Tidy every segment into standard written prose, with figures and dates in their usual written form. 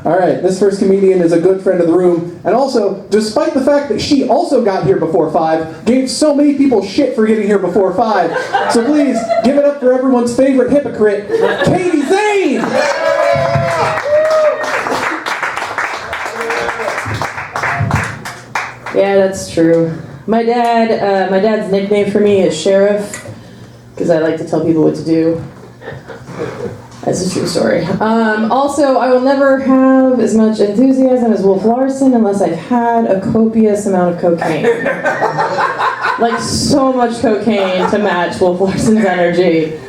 All right, this first comedian is a good friend of the room, and also, despite the fact that she also got here before 5, gave so many people shit for getting here before 5. So please, give it up for everyone's favorite hypocrite, Katie Zane! Yeah, that's true. My dad's nickname for me is Sheriff, because I like to tell people what to do. That's a true story. Also, I will never have as much enthusiasm as Wolf Larson unless I've had a copious amount of cocaine. Like, so much cocaine to match Wolf Larson's energy.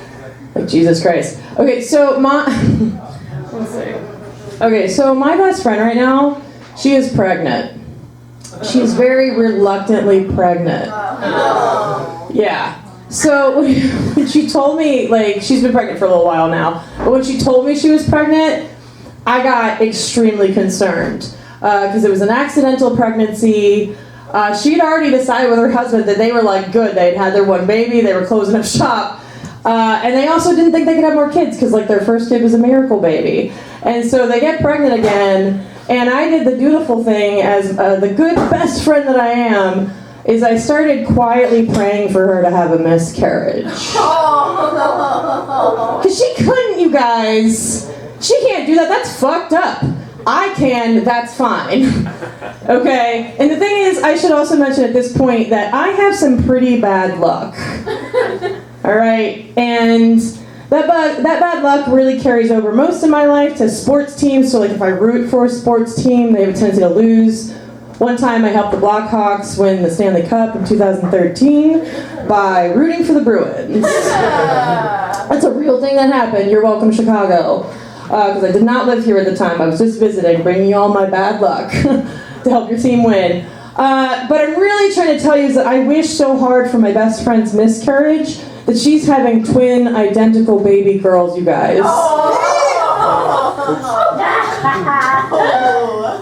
Like, Jesus Christ. Okay, so my best friend right now, she is pregnant. She's very reluctantly pregnant. Yeah. So when she told me, like, she's been pregnant for a little while now, but when she told me she was pregnant, I got extremely concerned because it was an accidental pregnancy. She'd already decided with her husband that they were, like, good. They'd had their one baby, they were closing up shop, and they also didn't think they could have more kids because, like, their first kid was a miracle baby. And so they get pregnant again, and I did the dutiful thing as the good best friend that I am, is I started quietly praying for her to have a miscarriage. Because she couldn't, you guys. She can't do that. That's fucked up. I can. That's fine. Okay? And the thing is, I should also mention at this point that I have some pretty bad luck. Alright? And that bad luck really carries over most of my life to sports teams. So, like, if I root for a sports team, they have a tendency to lose. One time I helped the Blackhawks win the Stanley Cup in 2013 by rooting for the Bruins. That's a real thing that happened. You're welcome, Chicago. Because I did not live here at the time. I was just visiting, bringing you all my bad luck to help your team win. But I'm really trying to tell you is that I wish so hard for my best friend's miscarriage that she's having twin identical baby girls, you guys.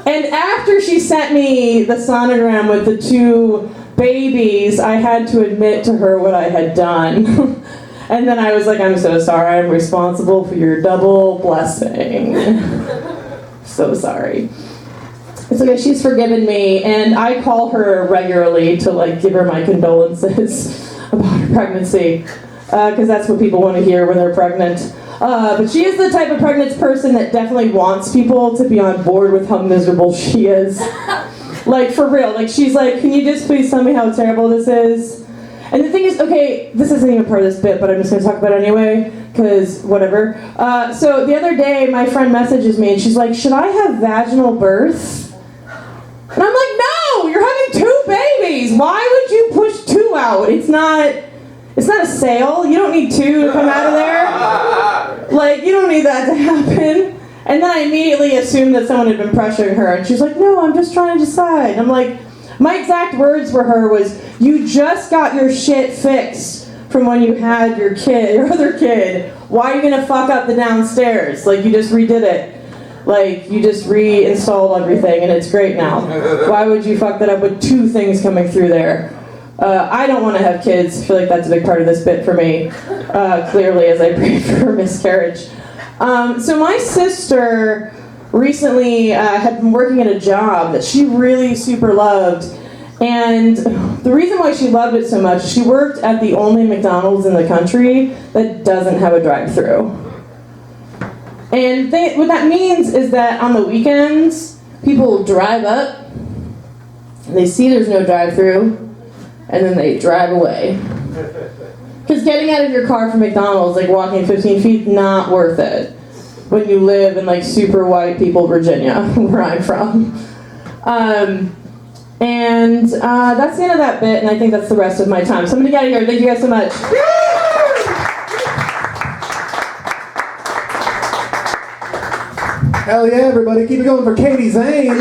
And after she sent me the sonogram with the 2 babies, I had to admit to her what I had done. And then I was like, I'm so sorry, I'm responsible for your double blessing. So sorry. It's okay, she's forgiven me, and I call her regularly to, like, give her my condolences about her pregnancy, because that's what people want to hear when they're pregnant. But she is the type of pregnant person that definitely wants people to be on board with how miserable she is. Like, for real. Like, she's like, can you just please tell me how terrible this is? And the thing is, okay, this isn't even part of this bit, but I'm just going to talk about it anyway, because whatever. So the other day, my friend messages me, and she's like, should I have vaginal birth? And I'm like, no! You're having 2 babies! Why would you push 2 out? It's not a sale. You don't need 2 to come out of there. Like, you don't need that to happen. And then I immediately assumed that someone had been pressuring her, and she's like, no, I'm just trying to decide. And I'm like, my exact words for her was, you just got your shit fixed from when you had your other kid. Why are you gonna fuck up the downstairs? Like, you just redid it. Like, you just reinstalled everything, and it's great now. Why would you fuck that up with 2 things coming through there? I don't want to have kids. I feel like that's a big part of this bit for me, clearly, as I pray for her miscarriage. So my sister recently had been working at a job that she really super loved, and the reason why she loved it so much, she worked at the only McDonald's in the country that doesn't have a drive-thru. And what that means is that on the weekends, people drive up, and they see there's no drive-thru, and then they drive away. Because getting out of your car from McDonald's, like walking 15 feet, not worth it. When you live in, like, super white people, Virginia, where I'm from. And that's the end of that bit, and I think that's the rest of my time. So I'm gonna get out of here. Thank you guys so much. Hell yeah, everybody. Keep it going for Katie Zane.